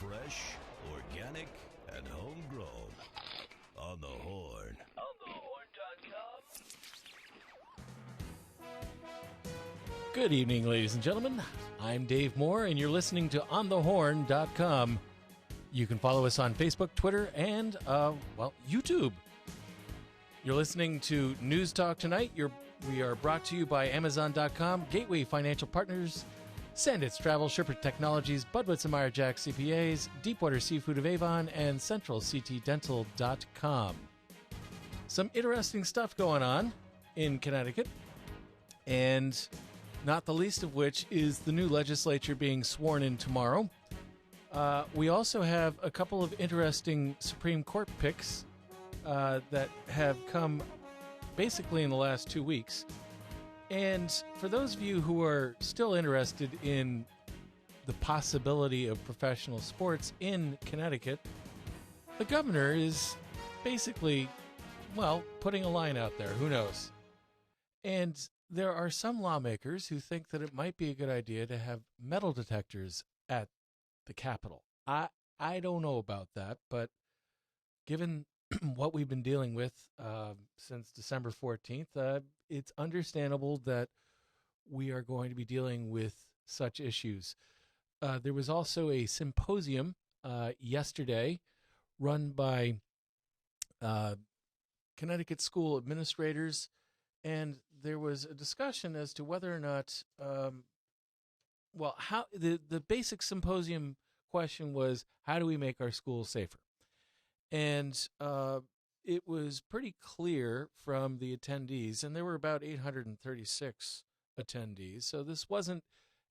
Fresh, organic, and homegrown. On the Horn. onthehorn.com. Good evening, ladies and gentlemen. I'm Dave Moore, and you're listening to onthehorn.com. You can follow us on Facebook, Twitter, and, YouTube. You're listening to News Talk Tonight. We are brought to you by Amazon.com, Gateway Financial Partners, Sandits Travel, Sherpa Technologies, Budwitz and Meyer Jack CPAs, Deepwater Seafood of Avon, and CentralCTDental.com. Some interesting stuff going on in Connecticut, and not the least of which is the new legislature being sworn in tomorrow. We also have a couple of interesting Supreme Court picks that have come basically in the last 2 weeks. And for those of you who are still interested in the possibility of professional sports in Connecticut, the governor is basically, putting a line out there. Who knows? And there are some lawmakers who think that it might be a good idea to have metal detectors at the Capitol. I don't know about that, but given what we've been dealing with since December 14th, it's understandable that we are going to be dealing with such issues. There was also a symposium yesterday run by Connecticut school administrators, and there was a discussion as to whether or not, how the basic symposium question was, how do we make our schools safer? And it was pretty clear from the attendees, and there were about 836 attendees, so this wasn't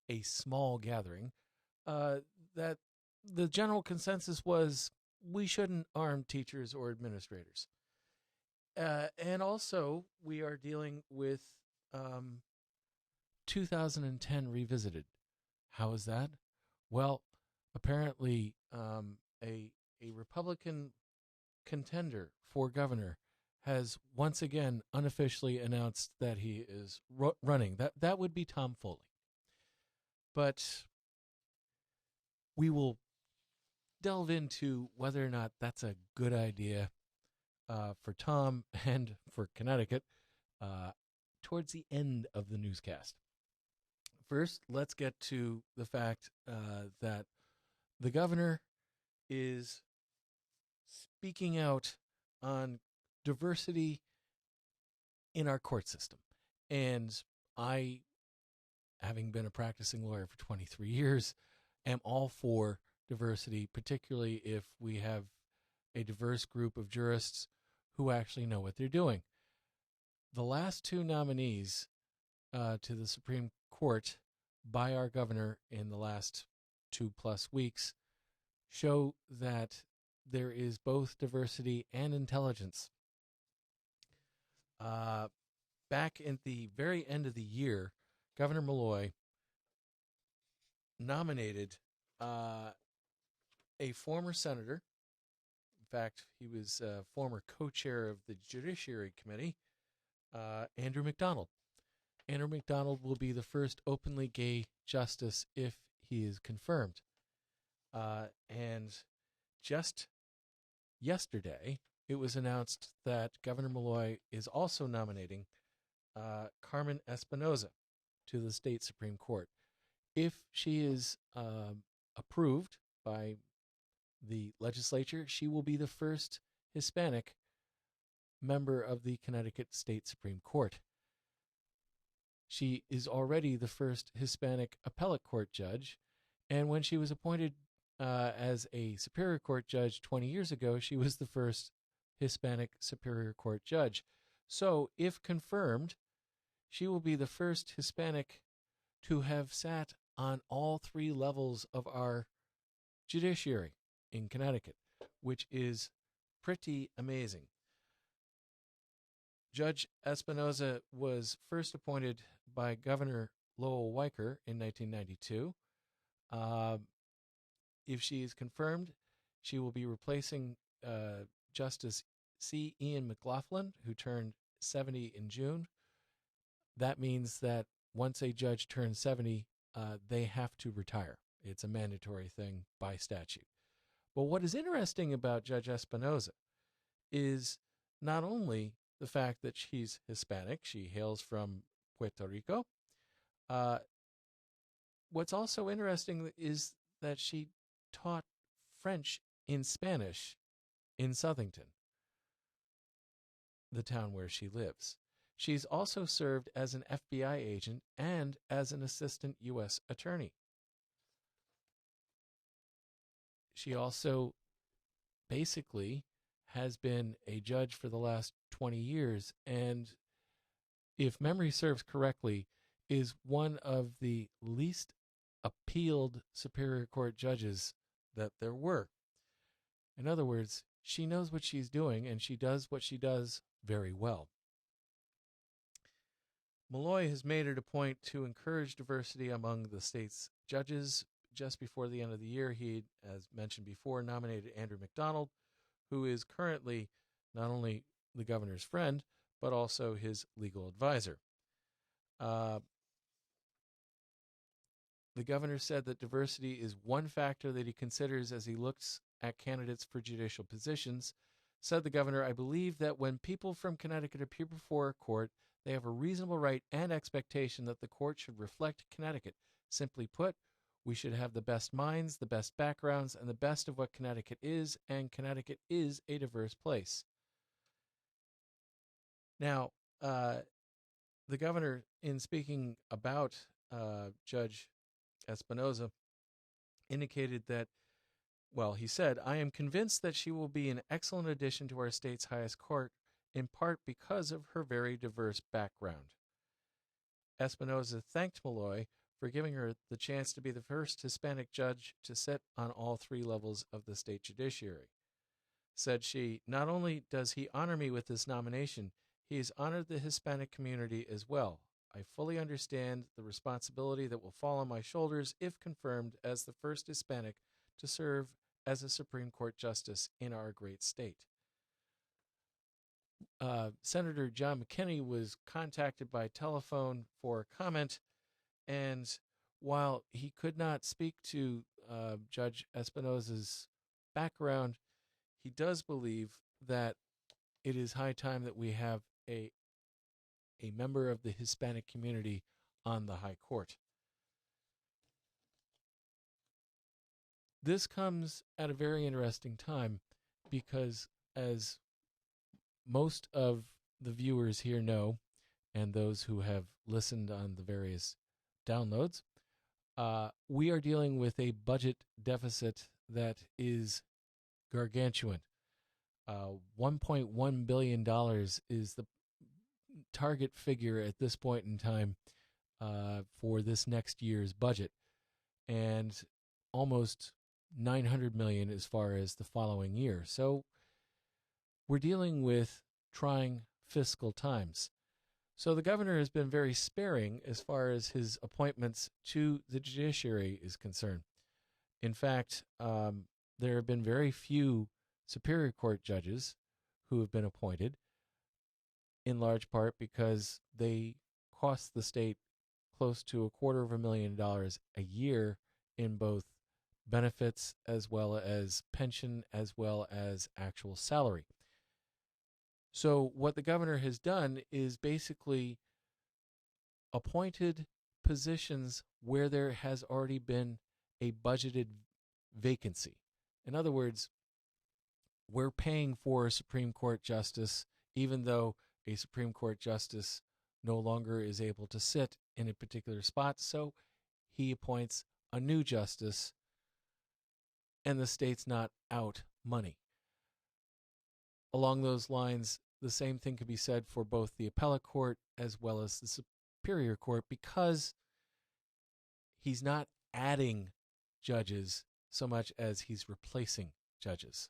a small gathering, that the general consensus was we shouldn't arm teachers or administrators. And also, we are dealing with 2010 revisited. How is that? Well, apparently a Republican contender for governor has once again unofficially announced that he is running. That would be Tom Foley. But we will delve into whether or not that's a good idea for Tom and for Connecticut towards the end of the newscast. First, let's get to the fact that the governor is speaking out on diversity in our court system. And I, having been a practicing lawyer for 23 years, am all for diversity, particularly if we have a diverse group of jurists who actually know what they're doing. The last two nominees to the Supreme Court by our governor in the last 2+ weeks show that there is both diversity and intelligence. Back at the very end of the year, Governor Malloy nominated a former senator. In fact, he was a former co-chair of the Judiciary Committee, Andrew McDonald. Andrew McDonald will be the first openly gay justice if he is confirmed. And just yesterday, it was announced that Governor Malloy is also nominating Carmen Espinoza to the state Supreme Court. If she is approved by the legislature, she will be the first Hispanic member of the Connecticut State Supreme Court. She is already the first Hispanic appellate court judge, and when she was appointed as a Superior Court judge 20 years ago, she was the first Hispanic Superior Court judge. So, if confirmed, she will be the first Hispanic to have sat on all three levels of our judiciary in Connecticut, which is pretty amazing. Judge Espinoza was first appointed by Governor Lowell Weicker in 1992. If she is confirmed, she will be replacing Justice C. Ian McLaughlin, who turned 70 in June. That means that once a judge turns 70, they have to retire. It's a mandatory thing by statute. But what is interesting about Judge Espinoza is not only the fact that she's Hispanic, she hails from Puerto Rico. What's also interesting is that she taught French in Spanish in Southington, the town where she lives. She's also served as an FBI agent and as an assistant U.S. attorney. She also basically has been a judge for the last 20 years, and if memory serves correctly, is one of the least appealed Superior Court judges that there were. In other words, she knows what she's doing, and she does what she does very well. Malloy has made it a point to encourage diversity among the state's judges. Just before the end of the year, he, as mentioned before, nominated Andrew McDonald, who is currently not only the governor's friend, but also his legal advisor. The governor said that diversity is one factor that he considers as he looks at candidates for judicial positions. Said the governor, I believe that when people from Connecticut appear before a court, they have a reasonable right and expectation that the court should reflect Connecticut. Simply put, we should have the best minds, the best backgrounds, and the best of what Connecticut is, and Connecticut is a diverse place. Now, the governor, in speaking about Judge Espinoza, indicated that, well, he said, I am convinced that she will be an excellent addition to our state's highest court, in part because of her very diverse background. Espinoza thanked Malloy for giving her the chance to be the first Hispanic judge to sit on all three levels of the state judiciary. Said she, not only does he honor me with this nomination, he has honored the Hispanic community as well. I fully understand the responsibility that will fall on my shoulders if confirmed as the first Hispanic to serve as a Supreme Court justice in our great state. Senator John McKinney was contacted by telephone for comment, and while he could not speak to Judge Espinoza's background, he does believe that it is high time that we have a member of the Hispanic community on the High Court. This comes at a very interesting time because, as most of the viewers here know, and those who have listened on the various downloads, we are dealing with a budget deficit that is gargantuan. $1.1 billion is the target figure at this point in time for this next year's budget, and almost $900 million as far as the following year. So we're dealing with trying fiscal times. So the governor has been very sparing as far as his appointments to the judiciary is concerned. In fact, there have been very few Superior Court judges who have been appointed, in large part because they cost the state close to $250,000 a year in both benefits as well as pension as well as actual salary. So what the governor has done is basically appointed positions where there has already been a budgeted vacancy. In other words, we're paying for a Supreme Court justice, even though a Supreme Court justice no longer is able to sit in a particular spot, so he appoints a new justice, and the state's not out money. Along those lines, the same thing could be said for both the appellate court as well as the Superior Court, because he's not adding judges so much as he's replacing judges.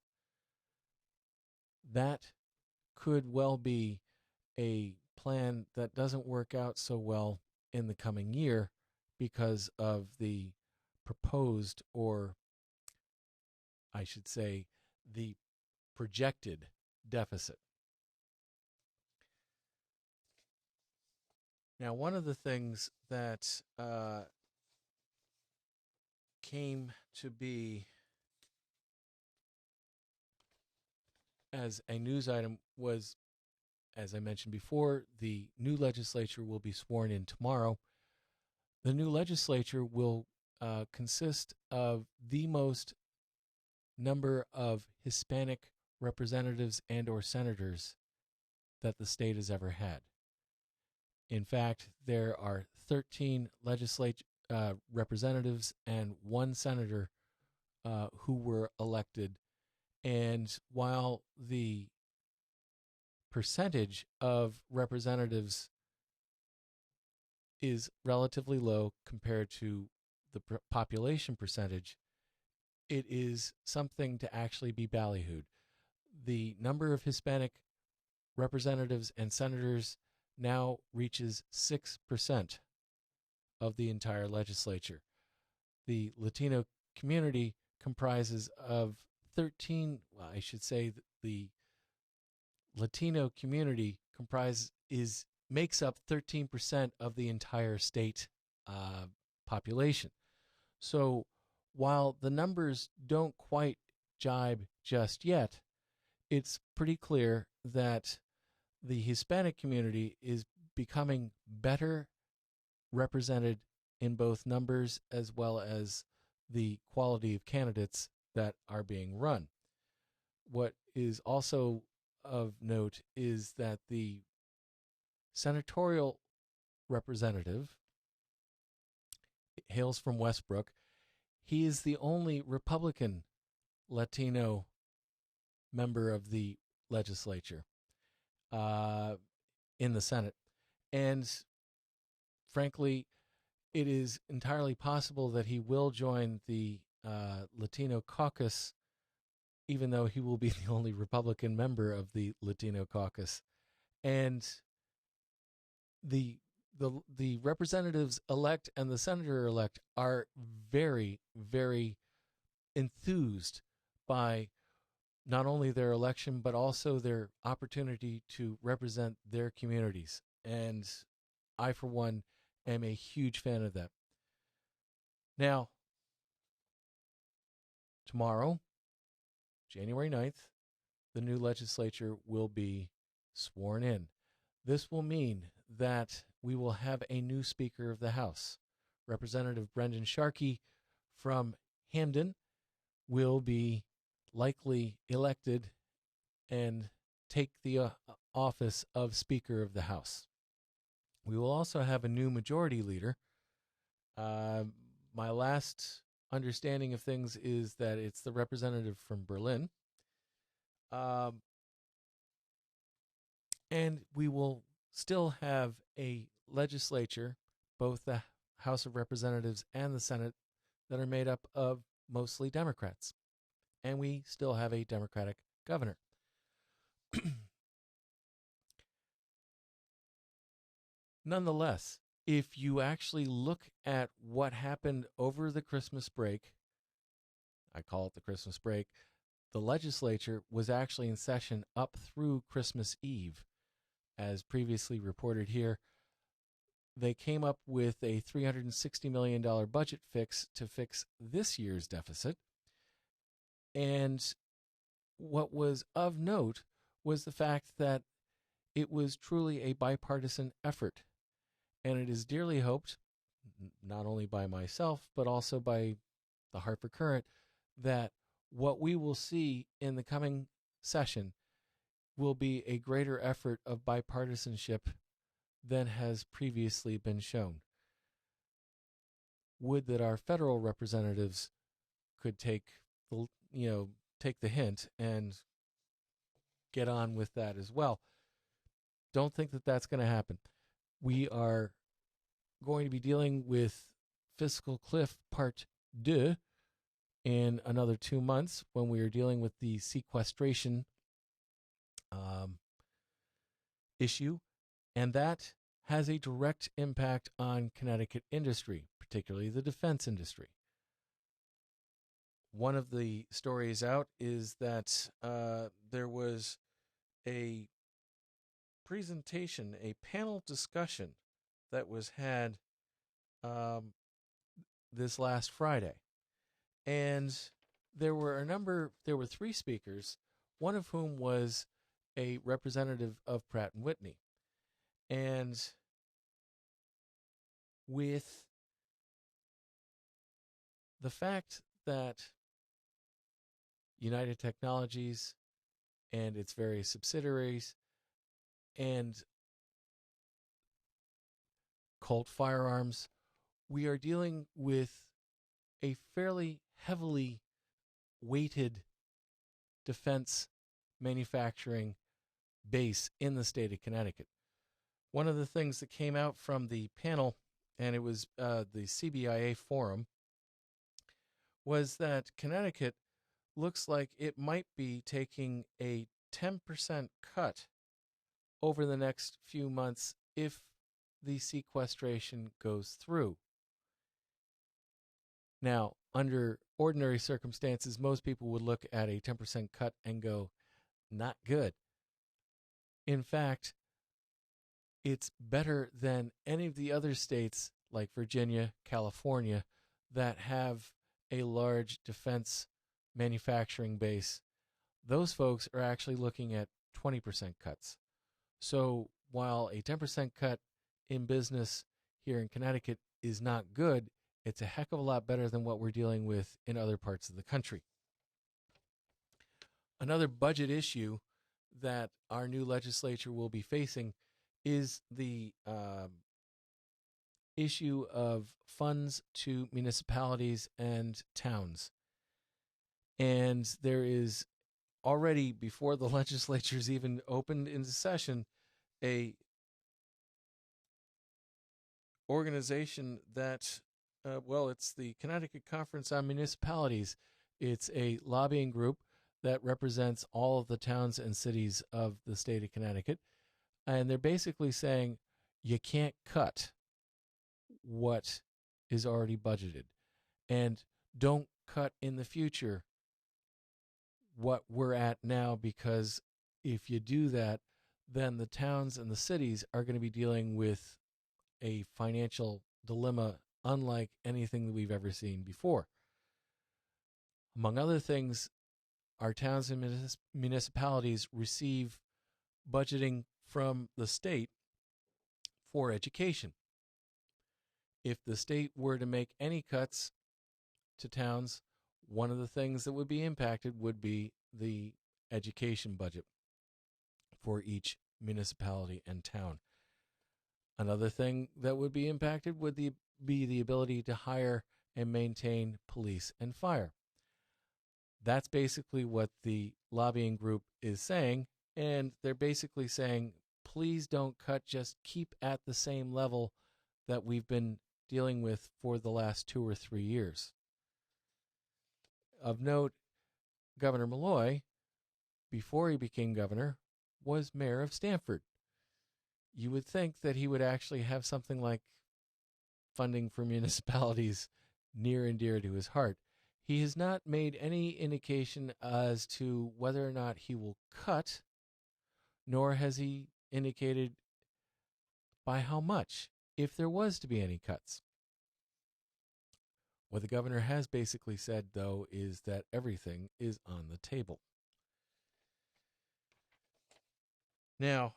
That could well be a plan that doesn't work out so well in the coming year because of the proposed, or I should say, the projected deficit. Now, one of the things that came to be as a news item was, as I mentioned before, the new legislature will be sworn in tomorrow. The new legislature will consist of the most number of Hispanic representatives and or senators that the state has ever had. In fact, there are 13 representatives and one senator who were elected. And while the percentage of representatives is relatively low compared to the population percentage, it is something to actually be ballyhooed. The number of Hispanic representatives and senators now reaches 6% of the entire legislature. The Latino community comprises of 13, well, I should say the Latino community makes up 13% of the entire state population. So while the numbers don't quite jibe just yet, it's pretty clear that the Hispanic community is becoming better represented in both numbers as well as the quality of candidates that are being run. What is also of note is that the senatorial representative hails from Westbrook. He is the only Republican Latino member of the legislature in the Senate. And frankly, it is entirely possible that he will join the Latino caucus, even though he will be the only Republican member of the Latino caucus. And the representatives elect and the senator elect are very, very enthused by not only their election, but also their opportunity to represent their communities. And I, for one, am a huge fan of that. Now, tomorrow, January 9th, the new legislature will be sworn in. This will mean that we will have a new Speaker of the House. Representative Brendan Sharkey from Hamden will be likely elected and take the office of Speaker of the House. We will also have a new majority leader. My last understanding of things is that it's the representative from Berlin. And we will still have a legislature, both the House of Representatives and the Senate, that are made up of mostly Democrats. And we still have a Democratic governor. Nonetheless, if you actually look at what happened over the Christmas break, I call it the Christmas break, the legislature was actually in session up through Christmas Eve. As previously reported here, they came up with a $360 million budget fix to fix this year's deficit. And what was of note was the fact that it was truly a bipartisan effort. And it is dearly hoped, not only by myself, but also by the Hartford Courant, that what we will see in the coming session will be a greater effort of bipartisanship than has previously been shown. Would that our federal representatives could take the hint and get on with that as well. Don't think that that's going to happen. We are going to be dealing with Fiscal Cliff Part 2 in another 2 months when we are dealing with the sequestration issue, and that has a direct impact on Connecticut industry, particularly the defense industry. One of the stories out is that there was a presentation, a panel discussion that was had this last Friday. And there were 3 speakers. one of whom was a representative of Pratt and Whitney. And with the fact that United Technologies and its various subsidiaries and Colt Firearms, we are dealing with a fairly heavily weighted defense manufacturing base in the state of Connecticut. One of the things that came out from the panel, and it was the CBIA forum, was that Connecticut looks like it might be taking a 10% cut over the next few months if the sequestration goes through. Now, under ordinary circumstances, most people would look at a 10% cut and go, not good. In fact, it's better than any of the other states like Virginia, California, that have a large defense manufacturing base. Those folks are actually looking at 20% cuts. So while a 10% cut in business here in Connecticut is not good, it's a heck of a lot better than what we're dealing with in other parts of the country. Another budget issue that our new legislature will be facing is the issue of funds to municipalities and towns. And there is already, before the legislature's even opened into session, a organization that, it's the Connecticut Conference on Municipalities. It's a lobbying group that represents all of the towns and cities of the state of Connecticut. And they're basically saying you can't cut what is already budgeted. And don't cut in the future what we're at now, because if you do that, then the towns and the cities are going to be dealing with a financial dilemma unlike anything that we've ever seen before. Among other things, our towns and municipalities receive budgeting from the state for education. If the state were to make any cuts to towns, one of the things that would be impacted would be the education budget for each municipality and town. Another thing that would be impacted would be the ability to hire and maintain police and fire. That's basically what the lobbying group is saying, and they're basically saying, please don't cut, just keep at the same level that we've been dealing with for the last 2 or 3 years. Of note, Governor Malloy, before he became governor, was mayor of Stamford. You would think that he would actually have something like funding for municipalities near and dear to his heart. He has not made any indication as to whether or not he will cut, nor has he indicated by how much, if there was to be any cuts. What the governor has basically said, though, is that everything is on the table. Now,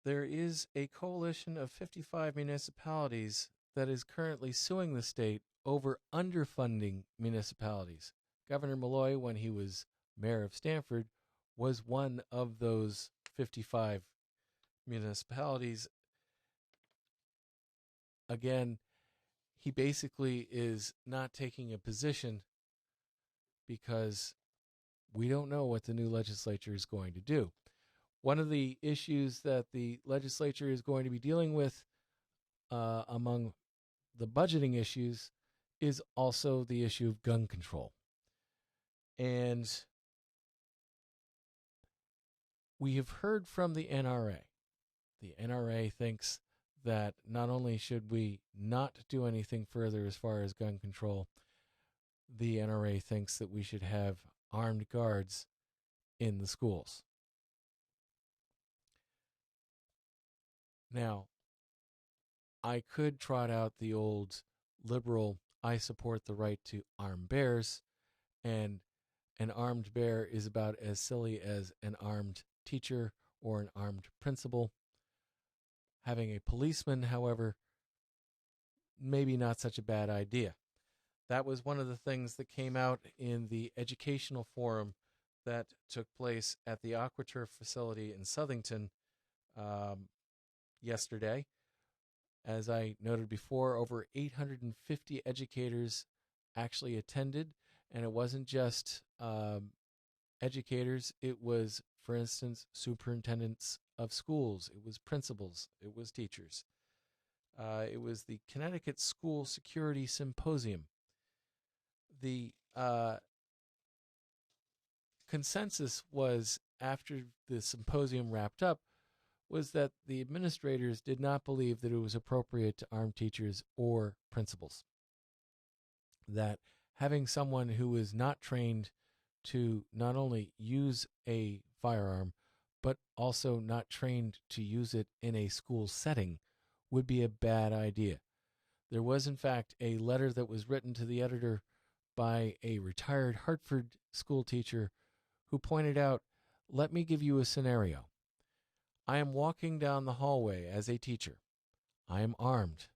there is a coalition of 55 municipalities that is currently suing the state over underfunding municipalities. Governor Malloy, when he was mayor of Stamford, was one of those 55 municipalities. Again, he basically is not taking a position because we don't know what the new legislature is going to do. One of the issues that the legislature is going to be dealing with among the budgeting issues is also the issue of gun control. And we have heard from the NRA. The NRA thinks that not only should we not do anything further as far as gun control, the NRA thinks that we should have armed guards in the schools. Now, I could trot out the old liberal, I support the right to arm bears, and an armed bear is about as silly as an armed teacher or an armed principal. Having a policeman, however, maybe not such a bad idea. That was one of the things that came out in the educational forum that took place at the AquaTurf facility in Southington yesterday. As I noted before, over 850 educators actually attended, and it wasn't just educators. It was, for instance, superintendents of schools. It was principals. It was teachers. It was the Connecticut School Security Symposium. The consensus was, after the symposium wrapped up, was that the administrators did not believe that it was appropriate to arm teachers or principals. That having someone who is not trained to not only use a firearm, but also not trained to use it in a school setting would be a bad idea. There was, in fact, a letter that was written to the editor by a retired Hartford school teacher who pointed out, let me give you a scenario. I am walking down the hallway as a teacher. I am armed.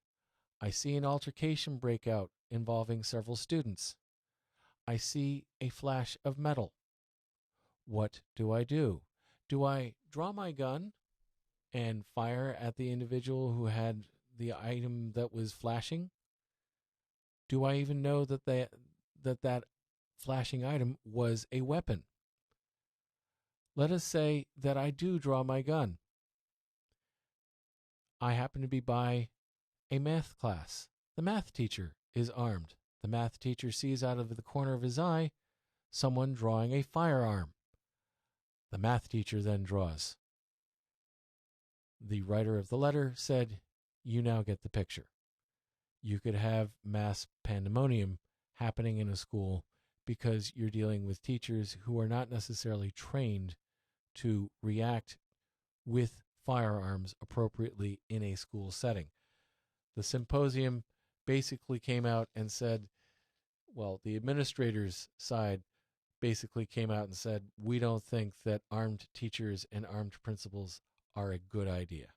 I see an altercation break out involving several students. I see a flash of metal. What do? Do I draw my gun and fire at the individual who had the item that was flashing? Do I even know that that flashing item was a weapon? Let us say that I do draw my gun. I happen to be by a math class. The math teacher is armed. The math teacher sees out of the corner of his eye someone drawing a firearm. The math teacher then draws. The writer of the letter said, you now get the picture. You could have mass pandemonium happening in a school because you're dealing with teachers who are not necessarily trained to react with firearms appropriately in a school setting. The symposium basically came out and said, well, the administrators' side basically came out and said, we don't think that armed teachers and armed principals are a good idea.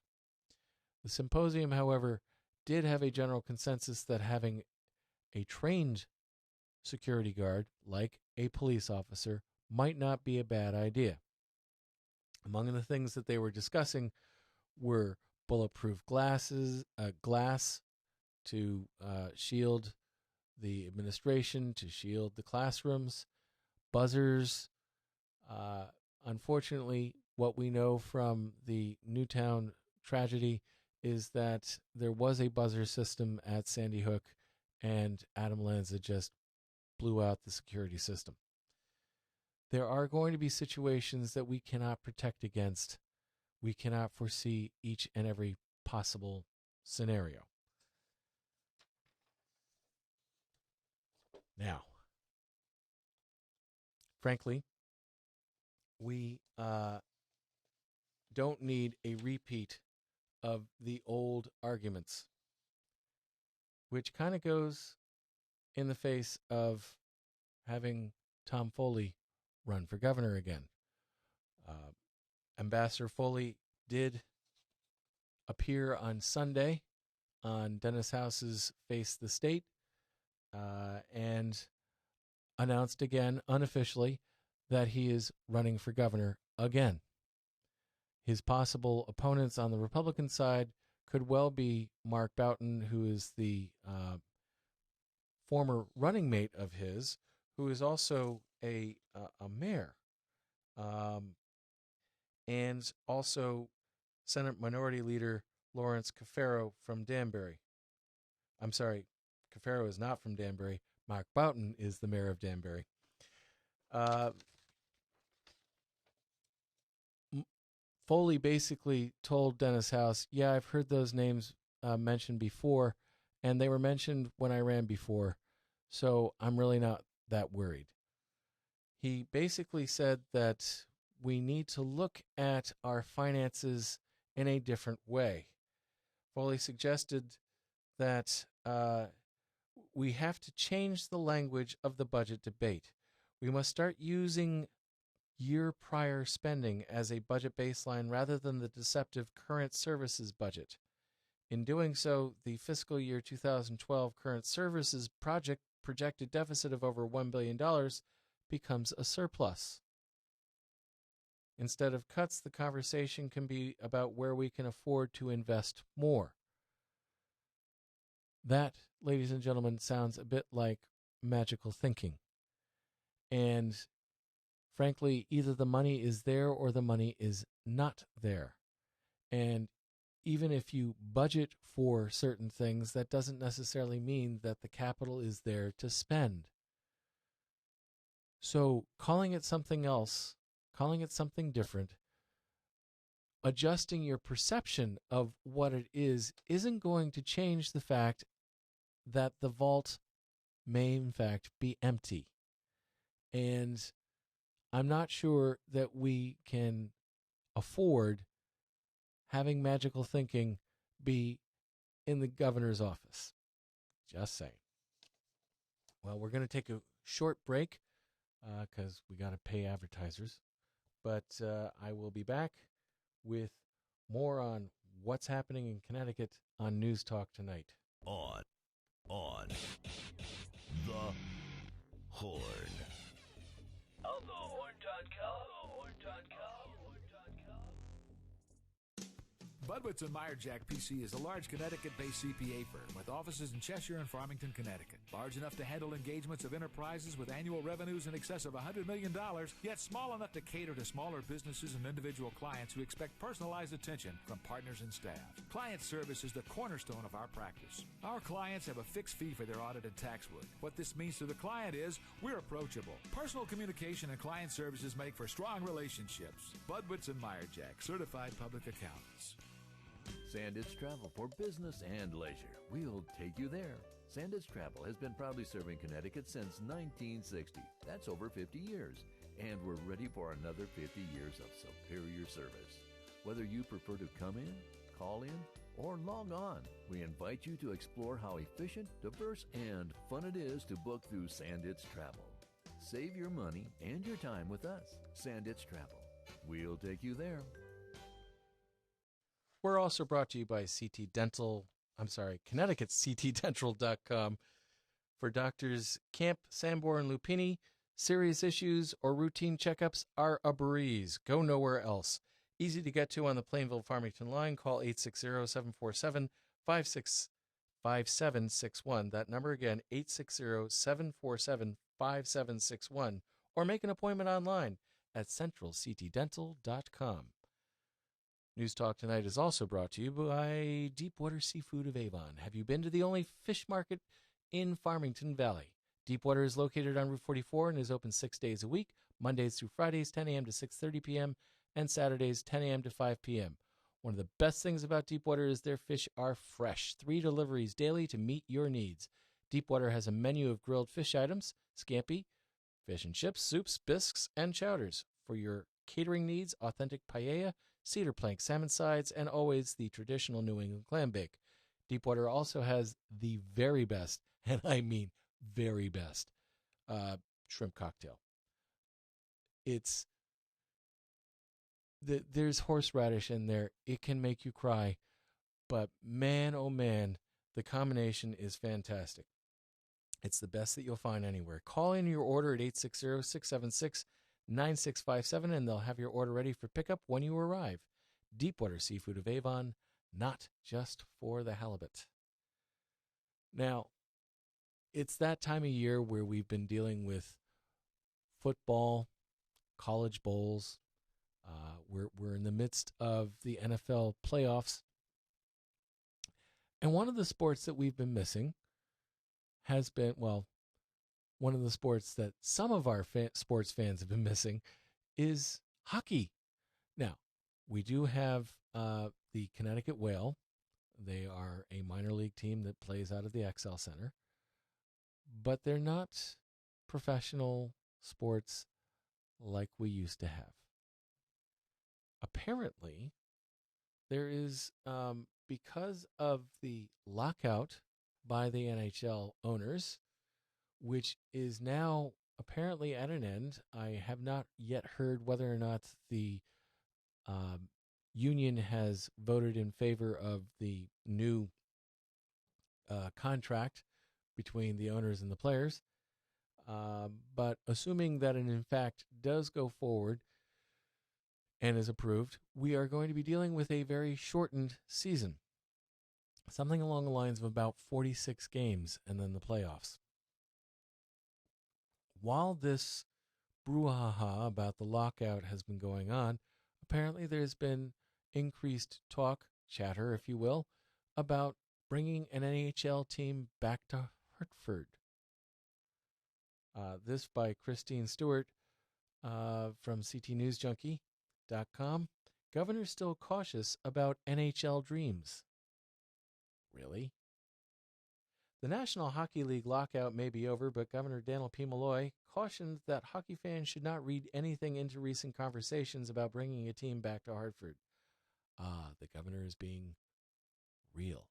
The symposium, however, did have a general consensus that having a trained security guard, like a police officer, might not be a bad idea. Among the things that they were discussing were bulletproof glass to shield the administration, to shield the classrooms, buzzers. Unfortunately, what we know from the Newtown tragedy is that there was a buzzer system at Sandy Hook, and Adam Lanza just blew out the security system. There are going to be situations that we cannot protect against. We cannot foresee each and every possible scenario. Now, frankly, we don't need a repeat of the old arguments, which kind of goes in the face of having Tom Foley run for governor again. Ambassador Foley did appear on Sunday on Dennis House's Face the State and announced again unofficially that he is running for governor again. His possible opponents on the Republican side could well be Mark Boughton, who is the former running mate of his, who is also a mayor, and also Senate Minority Leader Lawrence Cafaro from Danbury. I'm sorry, Cafaro is not from Danbury. Mark Boughton is the mayor of Danbury. Foley basically told Dennis House, yeah, I've heard those names mentioned before, and they were mentioned when I ran before, so I'm really not that worried. He basically said that we need to look at our finances in a different way. Foley suggested that we have to change the language of the budget debate. We must start using year prior spending as a budget baseline rather than the deceptive current services budget. In doing so, the fiscal year 2012 current services project projected deficit of over $1 billion becomes a surplus. Instead of cuts, the conversation can be about where we can afford to invest more. That, ladies and gentlemen, sounds a bit like magical thinking. And frankly, either the money is there or the money is not there. And even if you budget for certain things, that doesn't necessarily mean that the capital is there to spend. So calling it something else, calling it something different, adjusting your perception of what it is isn't going to change the fact that the vault may in fact be empty. And I'm not sure that we can afford having magical thinking be in the governor's office. Just saying. Well, we're going to take a short break because we got to pay advertisers. But I will be back with more on what's happening in Connecticut on News Talk tonight. On the Horn. Budwitz and Meyerjack PC is a large Connecticut-based CPA firm with offices in Cheshire and Farmington, Connecticut. Large enough to handle engagements of enterprises with annual revenues in excess of $100 million, yet small enough to cater to smaller businesses and individual clients who expect personalized attention from partners and staff. Client service is the cornerstone of our practice. Our clients have a fixed fee for their audit and tax work. What this means to the client is we're approachable. Personal communication and client services make for strong relationships. Budwitz and Meyerjack, certified public accountants. Sandits Travel for business and leisure. We'll take you there. Sandits Travel has been proudly serving Connecticut since 1960. That's over 50 years. And we're ready for another 50 years of superior service. Whether you prefer to come in, call in, or log on, we invite you to explore how efficient, diverse, and fun it is to book through Sandits Travel. Save your money and your time with us. Sandits Travel. We'll take you there. We're also brought to you by ConnecticutCTDental.com. For doctors Camp, Sanborn, Lupini, serious issues or routine checkups are a breeze. Go nowhere else. Easy to get to on the Plainville-Farmington line. Call 860-747-5761. That number again, 860-747-5761. Or make an appointment online at CentralCTDental.com. News Talk tonight is also brought to you by Deepwater Seafood of Avon. Have you been to the only fish market in Farmington Valley? Deepwater is located on Route 44 and is open 6 days a week, Mondays through Fridays, 10 a.m. to 6:30 p.m., and Saturdays, 10 a.m. to 5 p.m. One of the best things about Deepwater is their fish are fresh. 3 deliveries daily to meet your needs. Deepwater has a menu of grilled fish items, scampi, fish and chips, soups, bisques, and chowders. For your catering needs, authentic paella, cedar plank salmon sides, and always the traditional New England clam bake. Deepwater also has the very best, and I mean very best, shrimp cocktail. There's horseradish in there. It can make you cry, but man, oh man, the combination is fantastic. It's the best that you'll find anywhere. Call in your order at 860-676-9657, and they'll have your order ready for pickup when you arrive. Deepwater Seafood of Avon, not just for the halibut. Now, it's that time of year where we've been dealing with football, college bowls. We're in the midst of the NFL playoffs. And one of the sports that we've been missing has been, well, one of the sports that some of our sports fans have been missing is hockey. Now, we do have the Connecticut Whale. They are a minor league team that plays out of the XL Center, but they're not professional sports like we used to have. Apparently, there is, because of the lockout by the NHL owners, which is now apparently at an end. I have not yet heard whether or not the union has voted in favor of the new contract between the owners and the players. But assuming that it in fact does go forward and is approved, we are going to be dealing with a very shortened season. Something along the lines of about 46 games and then the playoffs. While this brouhaha about the lockout has been going on, apparently there's been increased talk, chatter, if you will, about bringing an NHL team back to Hartford. This by Christine Stewart from ctnewsjunkie.com. Governor still cautious about NHL dreams. Really? The National Hockey League lockout may be over, but Governor Daniel P. Malloy cautioned that hockey fans should not read anything into recent conversations about bringing a team back to Hartford. The governor is being real.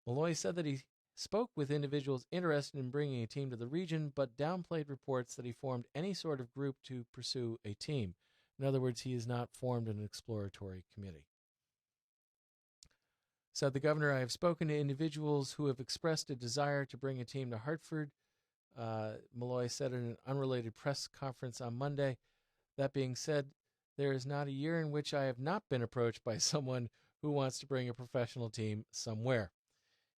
Malloy said that he spoke with individuals interested in bringing a team to the region, but downplayed reports that he formed any sort of group to pursue a team. In other words, he has not formed an exploratory committee. Said the governor, I have spoken to individuals who have expressed a desire to bring a team to Hartford. Malloy said in an unrelated press conference on Monday. That being said, there is not a year in which I have not been approached by someone who wants to bring a professional team somewhere.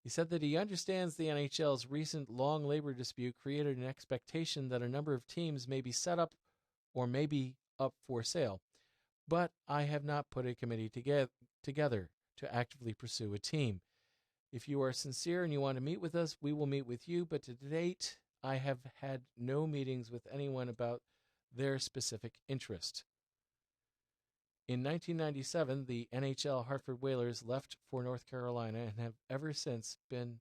He said that he understands the NHL's recent long labor dispute created an expectation that a number of teams may be set up or may be up for sale, but I have not put a committee together to actively pursue a team. If you are sincere and you want to meet with us, we will meet with you, but to date, I have had no meetings with anyone about their specific interest. In 1997, the NHL Hartford Whalers left for North Carolina and have ever since then,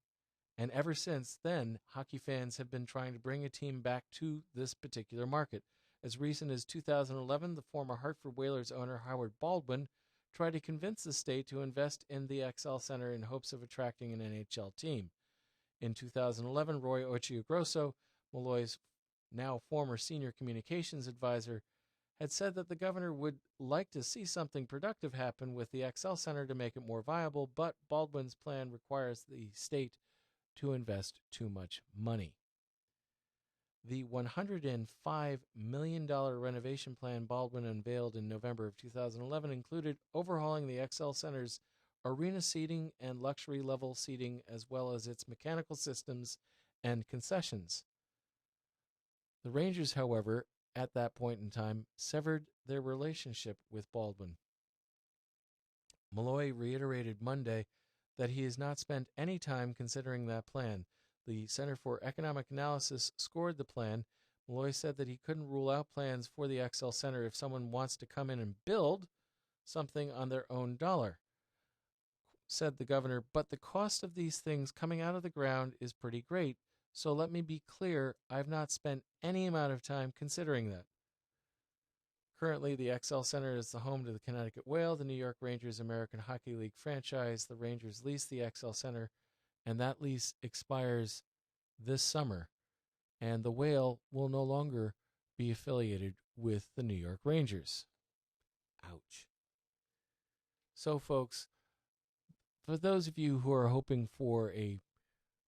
hockey fans have been trying to bring a team back to this particular market. As recent as 2011, the former Hartford Whalers owner Howard Baldwin tried to convince the state to invest in the XL Center in hopes of attracting an NHL team. In 2011, Roy Ochiogrosso, Malloy's now former senior communications advisor, had said that the governor would like to see something productive happen with the XL Center to make it more viable, but Baldwin's plan requires the state to invest too much money. The $105 million renovation plan Baldwin unveiled in November of 2011 included overhauling the XL Center's arena seating and luxury level seating, as well as its mechanical systems and concessions. The Rangers, however, at that point in time, severed their relationship with Baldwin. Malloy reiterated Monday that he has not spent any time considering that plan. The Center for Economic Analysis scored the plan. Malloy said that he couldn't rule out plans for the XL Center if someone wants to come in and build something on their own dollar. Said the governor, but the cost of these things coming out of the ground is pretty great, so let me be clear, I've not spent any amount of time considering that. Currently, the XL Center is the home to the Connecticut Whale, the New York Rangers American Hockey League franchise. The Rangers lease the XL Center, and that lease expires this summer, and the Whale will no longer be affiliated with the New York Rangers. Ouch. So, folks, for those of you who are hoping for a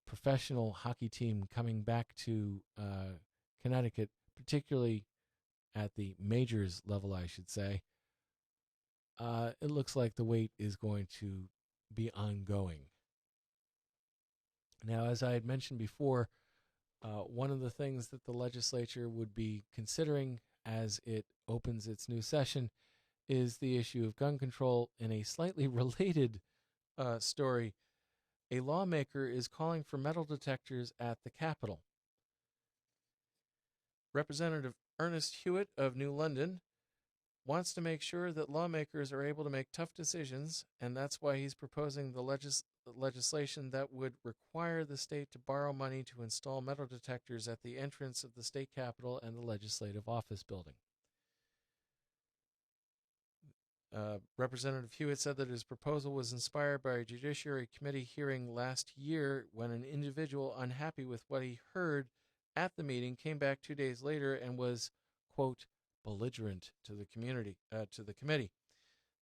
professional hockey team coming back to Connecticut, particularly at the majors level, I should say, it looks like the wait is going to be ongoing. Now, as I had mentioned before, one of the things that the legislature would be considering as it opens its new session is the issue of gun control. In a slightly related story, a lawmaker is calling for metal detectors at the Capitol. Representative Ernest Hewitt of New London wants to make sure that lawmakers are able to make tough decisions, and that's why he's proposing the legislation that would require the state to borrow money to install metal detectors at the entrance of the state capitol and the legislative office building. Representative Hewitt said that his proposal was inspired by a Judiciary Committee hearing last year when an individual unhappy with what he heard at the meeting, came back 2 days later and was, quote, belligerent to the committee.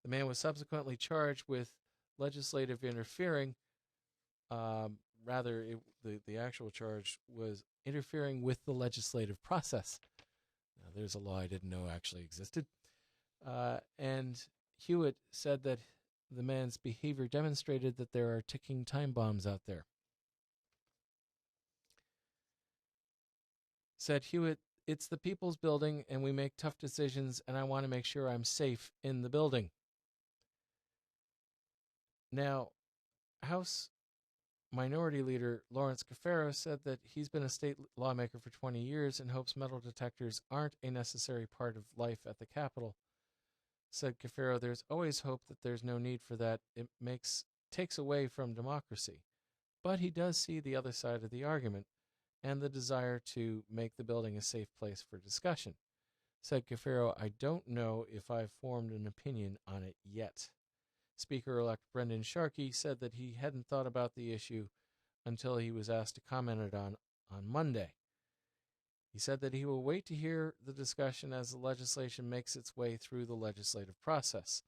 The man was subsequently charged with legislative interfering. The actual charge was interfering with the legislative process. Now, there's a law I didn't know actually existed. And Hewitt said that the man's behavior demonstrated that there are ticking time bombs out there. Said Hewitt, "It's the people's building and we make tough decisions, and I want to make sure I'm safe in the building." Now, House Minority Leader Lawrence Cafaro said that he's been a state lawmaker for 20 years and hopes metal detectors aren't a necessary part of life at the Capitol. Said Cafaro, "There's always hope that there's no need for that. It takes away from democracy." But he does see the other side of the argument and the desire to make the building a safe place for discussion. Said Cafaro, "I don't know if I've formed an opinion on it yet." Speaker-elect Brendan Sharkey said that he hadn't thought about the issue until he was asked to comment on Monday. He said that he will wait to hear the discussion as the legislation makes its way through the legislative process.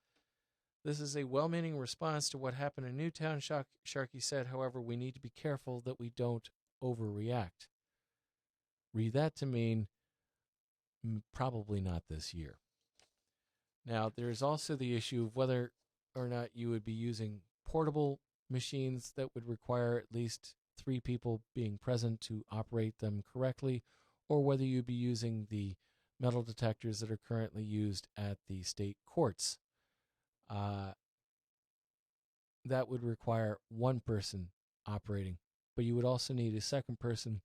"This is a well-meaning response to what happened in Newtown," Sharkey said. "However, we need to be careful that we don't overreact." Read that to mean probably not this year. Now, there's also the issue of whether or not you would be using portable machines that would require at least 3 people being present to operate them correctly, or whether you'd be using the metal detectors that are currently used at the state courts. That would require 1 person operating, but you would also need a second person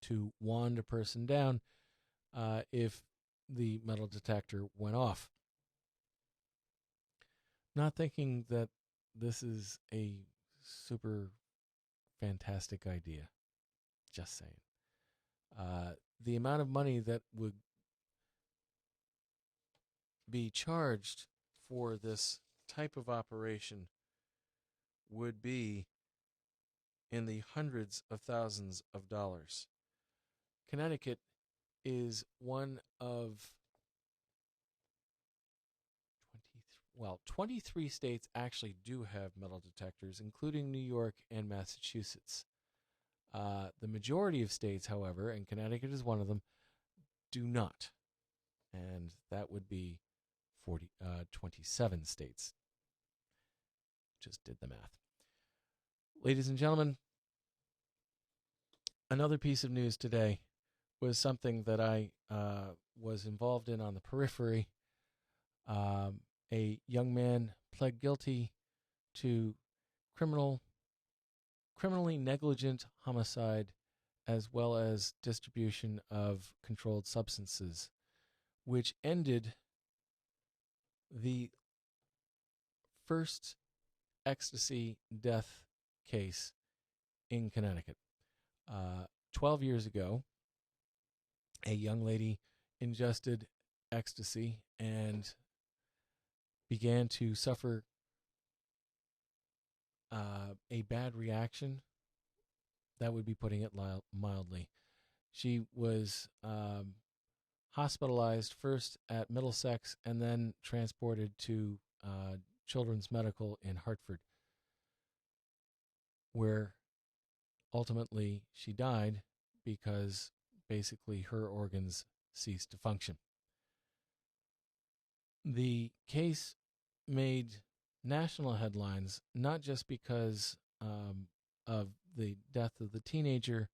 to wand a person down if the metal detector went off. Not thinking that this is a super fantastic idea. Just saying. The amount of money that would be charged for this type of operation would be in the hundreds of thousands of dollars. Connecticut is one of 23 states actually do have metal detectors, including New York and Massachusetts. The majority of states, however, and Connecticut is one of them, do not. And that would be 27 states. Just did the math. Ladies and gentlemen, another piece of news today was something that I was involved in on the periphery. A young man pled guilty to criminally negligent homicide as well as distribution of controlled substances, which ended the first ecstasy death case in Connecticut. 12 years ago, a young lady ingested ecstasy and began to suffer a bad reaction. That would be putting it mildly. She was hospitalized first at Middlesex and then transported to Children's Medical in Hartford, where ultimately she died because basically her organs ceased to function. The case made national headlines, not just because of the death of the teenager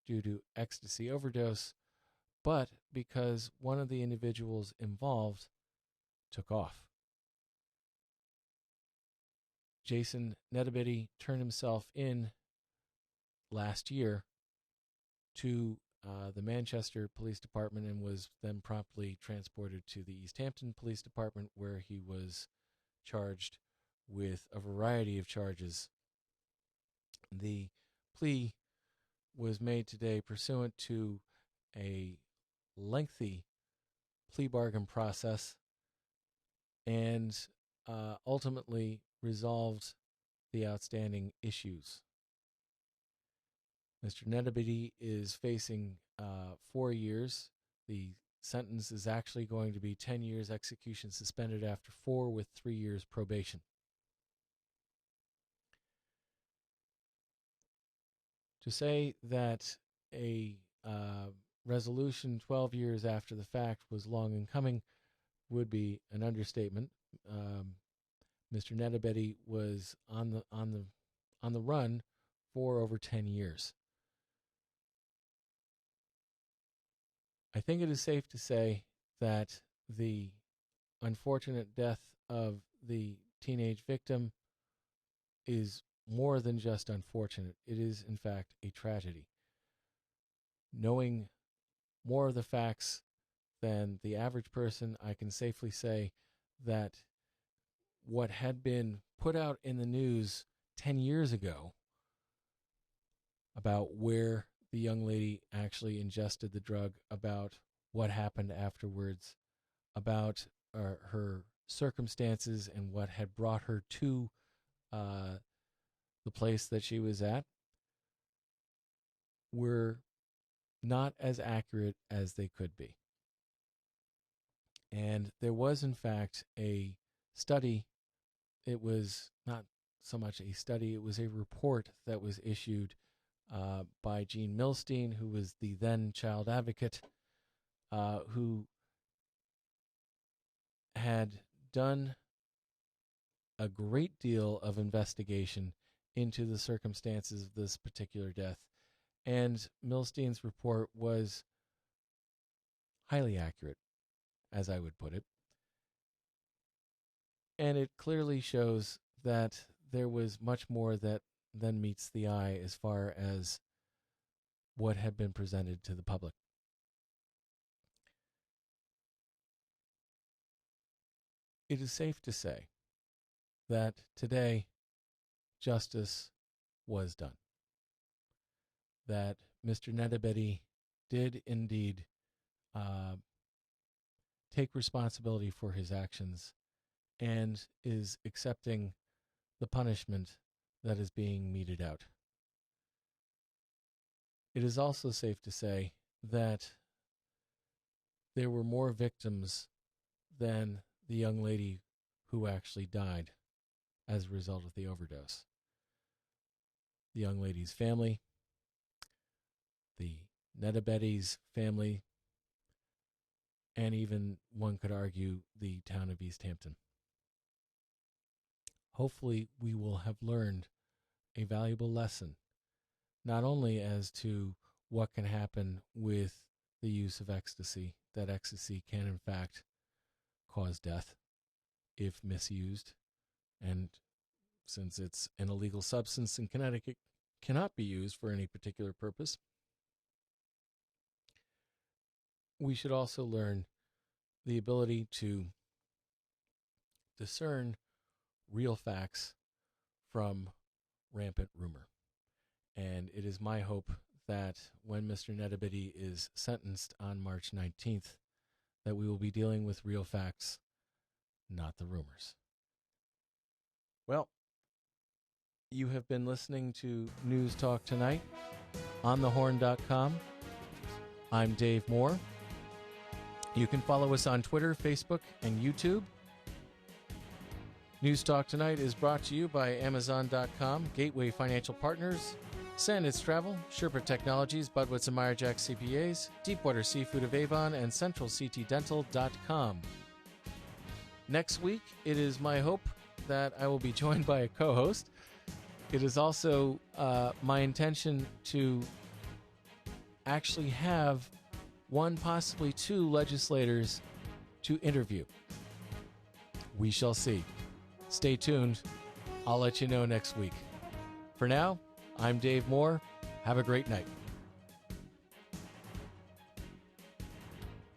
due to ecstasy overdose, but because one of the individuals involved took off. Jason Nedabity turned himself in last year to the Manchester Police Department and was then promptly transported to the East Hampton Police Department, where he was charged with a variety of charges. The plea was made today pursuant to a lengthy plea bargain process and ultimately resolved the outstanding issues. Mr. Nedabity is facing 4 years. The sentence is actually going to be 10 years execution suspended after 4 with 3 years probation. To say that a resolution 12 years after the fact was long in coming would be an understatement. Mr. Netabedi was on the run for over 10 years. I think it is safe to say that the unfortunate death of the teenage victim is more than just unfortunate. It is, in fact, a tragedy. Knowing more of the facts than the average person, I can safely say that what had been put out in the news 10 years ago about where the young lady actually ingested the drug, about what happened afterwards, about her circumstances and what had brought her to the place that she was at, were not as accurate as they could be. And there was, in fact, a study. It was not so much a study, it was a report that was issued by Gene Milstein, who was the then child advocate, who had done a great deal of investigation into the circumstances of this particular death. And Milstein's report was highly accurate, as I would put it. And it clearly shows that there was much more than meets the eye as far as what had been presented to the public. It is safe to say that today justice was done. That Mr. Netabedi did indeed take responsibility for his actions and is accepting the punishment that is being meted out. It is also safe to say that there were more victims than the young lady who actually died as a result of the overdose. The young lady's family, the Netabedi's family, and even, one could argue, the town of East Hampton. Hopefully, we will have learned a valuable lesson, not only as to what can happen with the use of ecstasy, that ecstasy can in fact cause death if misused, and since it's an illegal substance in Connecticut, cannot be used for any particular purpose. We should also learn the ability to discern real facts from rampant rumor. And it is my hope that when Mr. Netabedi is sentenced on March 19th, that we will be dealing with real facts, not the rumors. Well, you have been listening to News Talk Tonight, onthehorn.com. I'm Dave Moore. You can follow us on Twitter, Facebook, and YouTube. News Talk Tonight is brought to you by Amazon.com, Gateway Financial Partners, Sandits Travel, Sherpa Technologies, Budwitz and Meyerjack CPAs, Deepwater Seafood of Avon, and CentralCTDental.com. Next week, it is my hope that I will be joined by a co-host. It is also my intention to actually have one, possibly two legislators to interview. We shall see. Stay tuned. I'll let you know next week. For now, I'm Dave Moore. Have a great night.